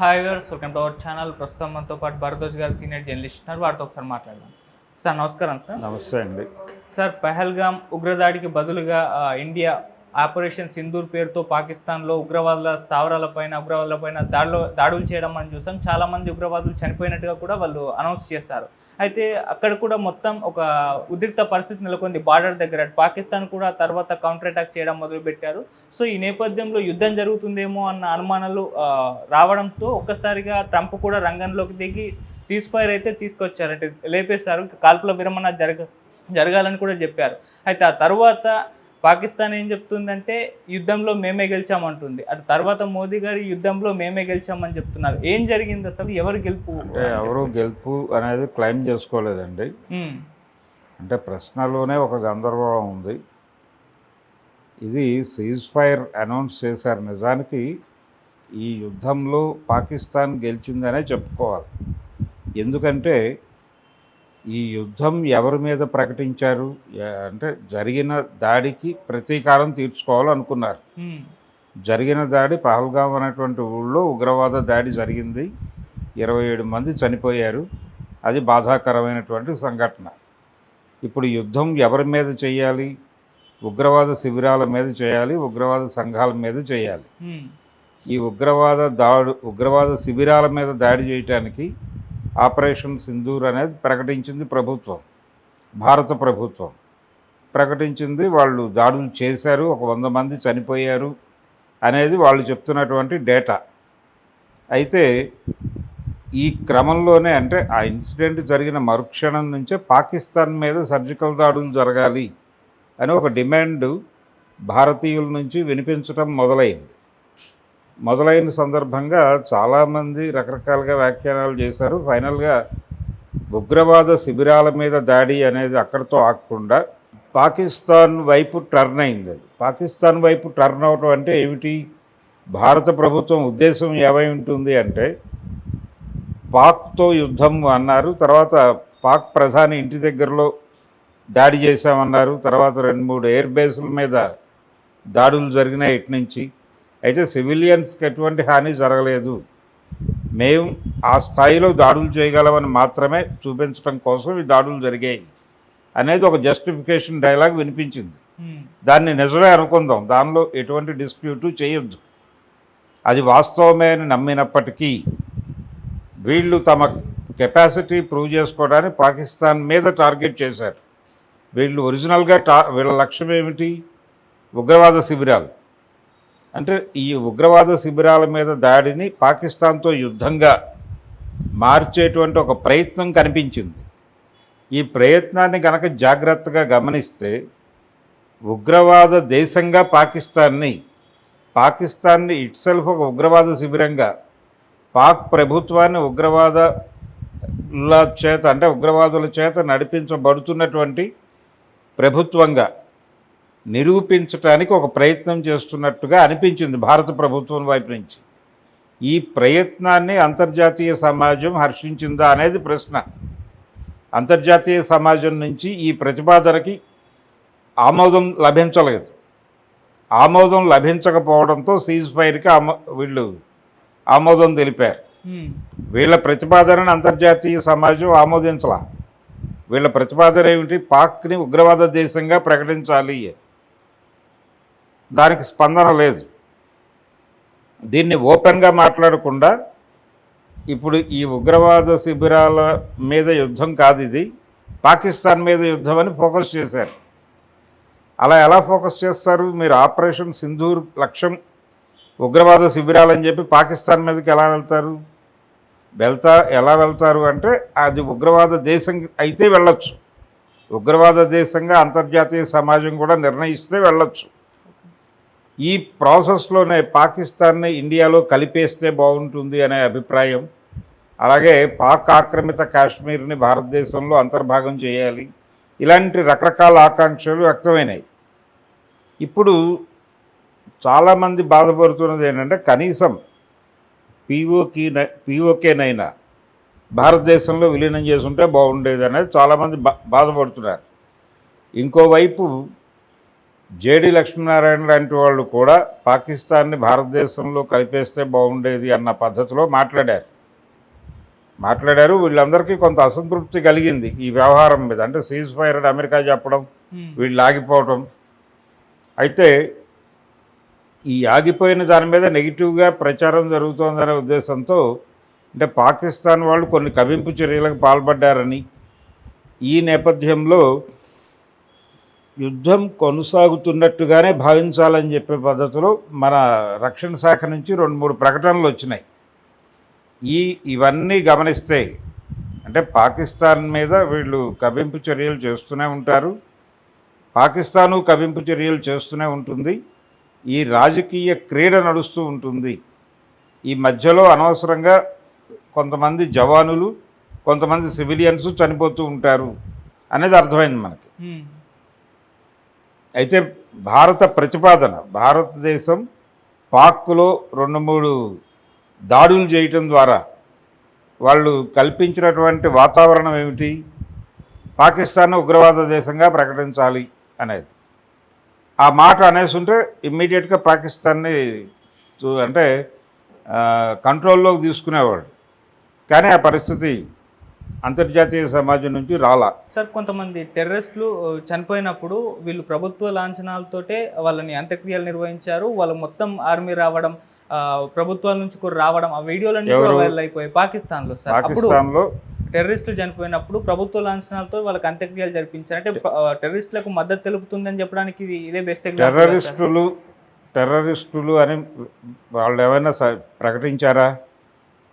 Hi viewers, welcome to our channel. ప్రస్తుతం మనతో పాటు భరద్వాజ్ గారు సీనియర్ జర్నలిస్ట్ ఉన్నారు. వారితో ఒకసారి మాట్లాడదాం. సార్ నమస్కారం. సార్ నమస్తే అండి. సార్, పహల్గామ్ ఉగ్రదాడికి బదులుగా ఇండియా ఆపరేషన్ సింధూర్ పేరుతో పాకిస్తాన్లో ఉగ్రవాదుల స్థావరాలపైన దాడులు చేయడం మనం చూసాం. చాలామంది ఉగ్రవాదులు చనిపోయినట్టుగా కూడా వాళ్ళు అనౌన్స్ చేశారు. అయితే అక్కడ కూడా మొత్తం ఒక ఉద్రిక్త పరిస్థితి నెలకొంది బార్డర్ దగ్గర. పాకిస్తాన్ కూడా తర్వాత కౌంటర్ అటాక్ చేయడం మొదలుపెట్టారు. సో ఈ నేపథ్యంలో యుద్ధం జరుగుతుందేమో అన్న అనుమానాలు రావడంతో ఒక్కసారిగా ట్రంప్ కూడా రంగంలోకి దిగి సీజ్ ఫైర్ అయితే తీసుకొచ్చారు, అంటే లేపేశారు. కాల్పుల విరమణ జరగాలని కూడా చెప్పారు. అయితే ఆ తర్వాత పాకిస్తాన్ ఏం చెప్తుందంటే యుద్ధంలో మేమే గెలిచామంటుంది. అటు తర్వాత మోదీ గారు యుద్ధంలో మేమే గెలిచామని చెప్తున్నారు. ఏం జరిగింది అసలు? ఎవరు గెలుపు? అంటే ఎవరు గెలుపు అనేది క్లెయిమ్ చేసుకోలేదండి. అంటే ప్రశ్నలోనే ఒక గందరగోళం ఉంది. ఇది సీజ్ ఫైర్ అనౌన్స్ చేశారు. నిజానికి ఈ యుద్ధంలో పాకిస్తాన్ గెలిచిందనే చెప్పుకోవాలి. ఎందుకంటే ఈ యుద్ధం ఎవరి మీద ప్రకటించారు అంటే జరిగిన దాడికి ప్రతీకారం తీర్చుకోవాలనుకున్నారు. జరిగిన దాడి పహల్గామ్ అనేటువంటి ఊళ్ళో ఉగ్రవాద దాడి జరిగింది. 27 మంది చనిపోయారు. అది బాధాకరమైనటువంటి సంఘటన. ఇప్పుడు యుద్ధం ఎవరి మీద చేయాలి? ఉగ్రవాద శిబిరాల మీద చేయాలి, ఉగ్రవాద సంఘాల మీద చేయాలి. ఈ ఉగ్రవాద శిబిరాల మీద దాడి చేయటానికి ఆపరేషన్ సింధూర్ అనేది ప్రకటించింది ప్రభుత్వం, భారత ప్రభుత్వం ప్రకటించింది. వాళ్ళు దాడులు చేశారు, ఒక 100 మంది చనిపోయారు అనేది వాళ్ళు చెప్తున్నటువంటి డేటా. అయితే ఈ క్రమంలోనే, అంటే ఆ ఇన్సిడెంట్ జరిగిన మరుక్షణం నుంచే పాకిస్తాన్ మీద సర్జికల్ దాడులు జరగాలి అని ఒక డిమాండ్ భారతీయుల నుంచి వినిపించడం మొదలైన సందర్భంగా చాలామంది రకరకాలుగా వ్యాఖ్యానాలు చేశారు. ఫైనల్గా ఉగ్రవాద శిబిరాల మీద దాడి అనేది అక్కడితో ఆగకుండా పాకిస్తాన్ వైపు టర్న్ అయింది. పాకిస్తాన్ వైపు టర్న్ అవటం అంటే ఏమిటి? భారత ప్రభుత్వం ఉద్దేశం ఏమై ఉంటుంది అంటే పాక్తో యుద్ధం అన్నారు. తర్వాత పాక్ ప్రధాని ఇంటి దగ్గరలో దాడి చేశామన్నారు. తర్వాత 2-3 ఎయిర్ బేస్ల మీద దాడులు జరిగినాయి ఇటు నుంచి. అయితే సివిలియన్స్కి ఎటువంటి హాని జరగలేదు, మేము ఆ స్థాయిలో దాడులు చేయగలమని మాత్రమే చూపించడం కోసం ఈ దాడులు జరిగాయి అనేది ఒక జస్టిఫికేషన్ డైలాగ్ వినిపించింది. దాన్ని నిజమే అనుకుందాం, దానిలో ఎటువంటి డిస్ప్యూటు చేయొద్దు. అది వాస్తవమే అని నమ్మినప్పటికీ వీళ్ళు తమ కెపాసిటీ ప్రూవ్ చేసుకోవడానికి పాకిస్తాన్ మీద టార్గెట్ చేశారు. వీళ్ళు ఒరిజినల్గా వీళ్ళ లక్ష్యం ఏమిటి? ఉగ్రవాద శిబిరాలు. అంటే ఈ ఉగ్రవాద శిబిరాల మీద దాడిని పాకిస్తాన్తో యుద్ధంగా మార్చేటువంటి ఒక ప్రయత్నం కనిపించింది. ఈ ప్రయత్నాన్ని కనుక జాగ్రత్తగా గమనిస్తే ఉగ్రవాద దేశంగా పాకిస్తాన్ని ఇట్సెల్ఫ్ ఒక ఉగ్రవాద శిబిరంగా, పాక్ ప్రభుత్వాన్ని ఉగ్రవాదుల చేత నడిపించబడుతున్నటువంటి ప్రభుత్వంగా నిరూపించడానికి ఒక ప్రయత్నం చేస్తున్నట్టుగా అనిపించింది భారత ప్రభుత్వం వైపు నుంచి. ఈ ప్రయత్నాన్ని అంతర్జాతీయ సమాజం హర్షించిందా అనేది ప్రశ్న. అంతర్జాతీయ సమాజం నుంచి ఈ ప్రతిపాదనకి ఆమోదం లభించలేదు. ఆమోదం లభించకపోవడంతో సీజ్ ఫైర్కి వీళ్ళు ఆమోదం తెలిపారు. వీళ్ళ ప్రతిపాదనను అంతర్జాతీయ సమాజం ఆమోదించలా. వీళ్ళ ప్రతిపాదన ఏమిటి? పాక్ని ఉగ్రవాద దేశంగా ప్రకటించాలి. దానికి స్పందన లేదు. దీన్ని ఓపెన్గా మాట్లాడకుండా ఇప్పుడు ఈ ఉగ్రవాద శిబిరాల మీద యుద్ధం కాదు, ఇది పాకిస్తాన్ మీద యుద్ధం అని ఫోకస్ చేశారు. అలా ఎలా ఫోకస్ చేస్తారు? మీరు ఆపరేషన్ సింధూర్ లక్ష్యం ఉగ్రవాద శిబిరాలని చెప్పి పాకిస్తాన్ మీదకి ఎలా వెళ్తారు అంటే అది ఉగ్రవాద దేశం అయితే వెళ్ళొచ్చు. ఉగ్రవాద దేశంగా అంతర్జాతీయ సమాజం కూడా నిర్ణయిస్తే వెళ్ళొచ్చు. ఈ ప్రాసెస్లోనే పాకిస్తాన్ని ఇండియాలో కలిపేస్తే బాగుంటుంది అనే అభిప్రాయం, అలాగే పాక్ ఆక్రమిత కాశ్మీర్ని భారతదేశంలో అంతర్భాగం చేయాలి, ఇలాంటి రకరకాల ఆకాంక్షలు వ్యక్తమైనాయి. ఇప్పుడు చాలామంది బాధపడుతున్నది ఏంటంటే కనీసం పీఓకేనైనా భారతదేశంలో విలీనం చేసుంటే బాగుండేది అనేది చాలామంది బాధపడుతున్నారు. ఇంకోవైపు జేడి లక్ష్మీనారాయణ లాంటి వాళ్ళు కూడా పాకిస్తాన్ని భారతదేశంలో కలిపేస్తే బాగుండేది అన్న పద్ధతిలో మాట్లాడారు. వీళ్ళందరికీ కొంత అసంతృప్తి కలిగింది ఈ వ్యవహారం మీద. అంటే సీజ్ ఫైర్ అని అమెరికా చెప్పడం, వీళ్ళు ఆగిపోవటం. అయితే ఈ ఆగిపోయిన దాని మీద నెగిటివ్గా ప్రచారం జరుగుతోందనే ఉద్దేశంతో, అంటే పాకిస్తాన్ వాళ్ళు కొన్ని కవింపు చర్యలకు పాల్పడ్డారని, ఈ నేపథ్యంలో యుద్ధం కొనసాగుతున్నట్టుగానే భావించాలని చెప్పే పద్ధతిలో మన రక్షణ శాఖ నుంచి 2-3 ప్రకటనలు వచ్చినాయి. ఇవన్నీ గమనిస్తే అంటే పాకిస్తాన్ మీద వీళ్ళు కవింపు చర్యలు చేస్తూనే ఉంటారు, పాకిస్తాను కవింపు చర్యలు చేస్తూనే ఉంటుంది, ఈ రాజకీయ క్రీడ నడుస్తూ ఉంటుంది. ఈ మధ్యలో అనవసరంగా కొంతమంది జవానులు, కొంతమంది సివిలియన్స్ చనిపోతూ ఉంటారు అనేది అర్థమైంది మనకి. అయితే భారత ప్రతిపాదన, భారతదేశం పాక్లో 2-3 దాడులు చేయటం ద్వారా వాళ్ళు కల్పించినటువంటి వాతావరణం ఏమిటి? పాకిస్తాన్ ఉగ్రవాద దేశంగా ప్రకటించాలి అనేది. ఆ మాట అనేసుంటే ఇమ్మీడియట్గా పాకిస్తాన్ని అంటే కంట్రోల్లోకి తీసుకునేవాడు. కానీ ఆ పరిస్థితి అంతర్జాతీయ సమాజం నుంచి రాలా. సార్, కొంతమంది టెర్రరిస్టులు చనిపోయినప్పుడు వీళ్ళు ప్రభుత్వ లాంఛనాలతోటే వాళ్ళని అంత్యక్రియలు నిర్వహించారు. వాళ్ళు మొత్తం ఆర్మీ రావడం, ప్రభుత్వాల నుంచి కూడా రావడం, ఆ వీడియోలన్నీ కూడా వైరల్ అయిపోయాయి పాకిస్తాన్లో. సార్, అప్పుడు టెర్రరిస్టులు చనిపోయినప్పుడు ప్రభుత్వ లాంఛనాలతో వాళ్ళకి అంత్యక్రియలు జరిపించారు. అంటే టెర్రరిస్టులకు మద్దతు తెలుపుతుందని చెప్పడానికి ఇదే బెస్ట్ ఎగ్జాంపుల్. టెర్రరిస్టులు అని వాళ్ళు ఏమైనా ప్రకటించారా?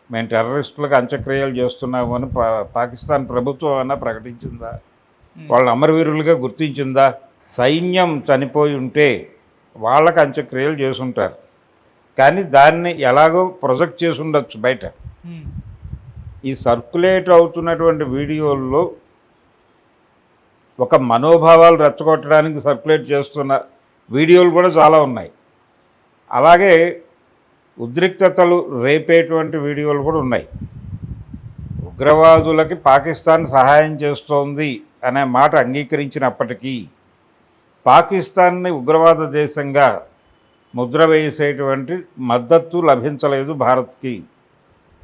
మేము టెర్రరిస్టులకు అంత్యక్రియలు చేస్తున్నాము అని పాకిస్తాన్ ప్రభుత్వం ఏమైనా ప్రకటించిందా? వాళ్ళని అమరవీరులుగా గుర్తించిందా? సైన్యం చనిపోయి ఉంటే వాళ్ళకి అంత్యక్రియలు చేసుంటారు, కానీ దాన్ని ఎలాగో ప్రొజెక్ట్ చేసి ఉండొచ్చు బయట. ఈ సర్క్యులేట్ అవుతున్నటువంటి వీడియోల్లో ఒక మనోభావాలు రెచ్చగొట్టడానికి సర్క్యులేట్ చేస్తున్న వీడియోలు కూడా చాలా ఉన్నాయి. అలాగే ఉద్రిక్తతలు రేపేటువంటి వీడియోలు కూడా ఉన్నాయి. ఉగ్రవాదులకి పాకిస్తాన్ సహాయం చేస్తోంది అనే మాట అంగీకరించినప్పటికీ పాకిస్తాన్ని ఉగ్రవాద దేశంగా ముద్ర వేసేటువంటి మద్దతు లభించలేదు భారత్కి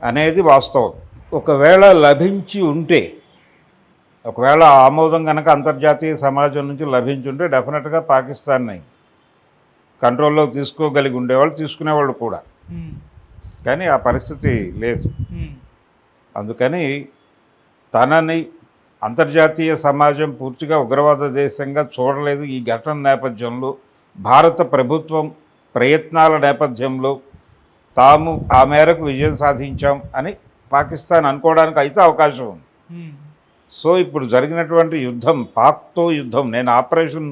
అనేది వాస్తవం. ఒకవేళ లభించి ఉంటే, ఒకవేళ ఆమోదం కనుక అంతర్జాతీయ సమాజం నుంచి లభించుంటే డెఫినెట్గా పాకిస్తాన్ని కంట్రోల్లోకి తీసుకోగలిగి ఉండేవాళ్ళు, తీసుకునేవాళ్ళు కూడా. కానీ ఆ పరిస్థితి లేదు. అందుకని తనని అంతర్జాతీయ సమాజం పూర్తిగా ఉగ్రవాద దేశంగా చూడలేదు. ఈ ఘటన నేపథ్యంలో, భారత ప్రభుత్వం ప్రయత్నాల నేపథ్యంలో తాము ఆ మేరకు విజయం సాధించాం అని పాకిస్తాన్ అనుకోవడానికి అయితే అవకాశం ఉంది. సో ఇప్పుడు జరిగినటువంటి యుద్ధం, పాక్తో యుద్ధం, నేను ఆపరేషన్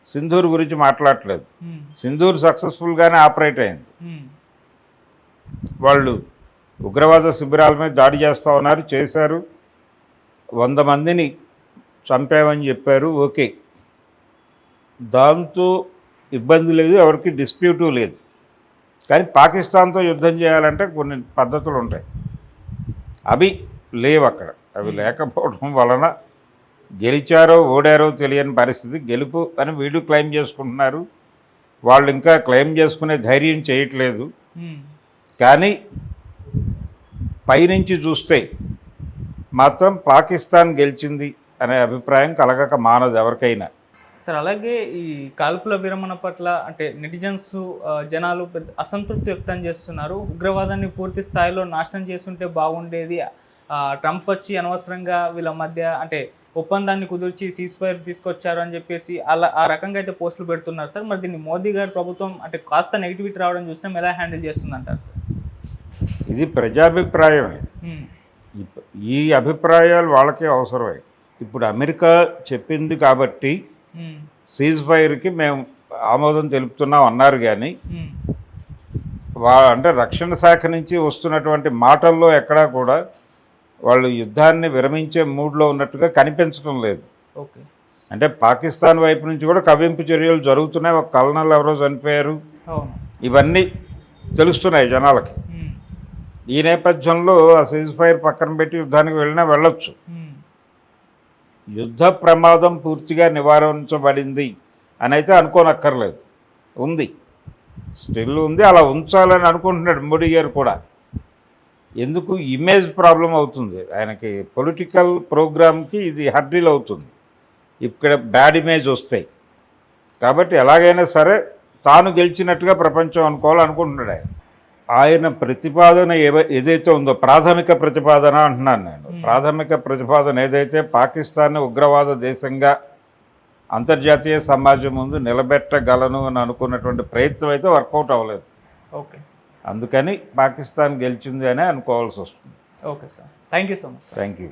సింధూర్ గురించి మాట్లాడట్లేదు. సింధూర్ సక్సెస్ఫుల్గానే ఆపరేట్ అయింది. వాళ్ళు ఉగ్రవాద శిబిరాల మీద దాడి చేస్తూ ఉన్నారు, చేశారు, 100 మందిని చంపామని చెప్పారు. ఓకే, దాంతో ఇబ్బంది లేదు, ఎవరికి డిస్ప్యూటు లేదు. కానీ పాకిస్తాన్తో యుద్ధం చేయాలంటే కొన్ని పద్ధతులు ఉంటాయి, అవి లేవు అక్కడ. అవి లేకపోవడం వలన గెలిచారో ఓడారో తెలియని పరిస్థితి. గెలుపు అని వీళ్ళు క్లెయిమ్ చేసుకుంటున్నారు, వాళ్ళు ఇంకా క్లెయిమ్ చేసుకునే ధైర్యం చేయట్లేదు. కానీ పైనుంచి చూస్తే మాత్రం పాకిస్తాన్ గెలిచింది అనే అభిప్రాయం కలగక మానదు ఎవరికైనా. సార్, అలాగే ఈ కాల్పుల విరమణ పట్ల అంటే నెటిజన్స్, జనాలు పెద్ద అసంతృప్తి వ్యక్తం చేస్తున్నారు. ఉగ్రవాదాన్ని పూర్తి స్థాయిలో నాశనం చేస్తుంటే బాగుండేది, ట్రంప్ వచ్చి అనవసరంగా వీళ్ళ మధ్య అంటే ఒప్పందాన్ని కుదిర్చి సీజ్ ఫైర్ తీసుకొచ్చారు అని చెప్పేసి అలా ఆ రకంగా అయితే పోస్టులు పెడుతున్నారు సార్. మరి దీన్ని మోదీ గారి ప్రభుత్వం అంటే కాస్త నెగిటివిటీ రావడం చూసినా ఎలా హ్యాండిల్ చేస్తుందంటారు సార్? ఇది ప్రజాభిప్రాయమే. ఈ అభిప్రాయాలు వాళ్ళకే అవసరమే. ఇప్పుడు అమెరికా చెప్పింది కాబట్టి సీజ్ ఫైర్కి మేము ఆమోదం తెలుపుతున్నాం అన్నారు, కానీ అంటే రక్షణ శాఖ నుంచి వస్తున్నటువంటి మాటల్లో ఎక్కడా కూడా వాళ్ళు యుద్ధాన్ని విరమించే మూడ్లో ఉన్నట్టుగా కనిపించడం లేదు. ఓకే, అంటే పాకిస్తాన్ వైపు నుంచి కూడా కవ్వింపు చర్యలు జరుగుతున్నాయి. ఒక కల్నల్ ఎవరో చనిపోయారు, ఇవన్నీ తెలుస్తున్నాయి జనాలకి. ఈ నేపథ్యంలో ఆ సీజ్ ఫైర్ పక్కన పెట్టి యుద్ధానికి వెళ్ళినా వెళ్ళొచ్చు. యుద్ధ ప్రమాదం పూర్తిగా నివారించబడింది అని అయితే అనుకోనక్కర్లేదు, ఉంది, స్టిల్ ఉంది, అలా ఉంచాలని అనుకుంటున్నాడు మోడీ గారు కూడా. ఎందుకు ఇమేజ్ ప్రాబ్లం అవుతుంది ఆయనకి, పొలిటికల్ ప్రోగ్రామ్కి ఇది హర్డిల్ అవుతుంది, ఇక్కడ బ్యాడ్ ఇమేజ్ వస్తాయి. కాబట్టి ఎలాగైనా సరే తాను గెలిచినట్టుగా ప్రపంచం అనుకోవాలనుకుంటున్నాడు ఆయన. ఆయన ప్రతిపాదన ఏదైతే ఉందో, ప్రాథమిక ప్రతిపాదన అంటున్నాను నేను, ప్రాథమిక ప్రతిపాదన ఏదైతే పాకిస్తాన్ని ఉగ్రవాద దేశంగా అంతర్జాతీయ సమాజం ముందు నిలబెట్టగలను అని అనుకున్నటువంటి ప్రయత్నం అయితే వర్కౌట్ అవ్వలేదు. ఓకే, అందుకని పాకిస్తాన్ గెలిచింది అని అనుకోవాల్సి వస్తుంది. Okay sir, thank you so much. Thank you.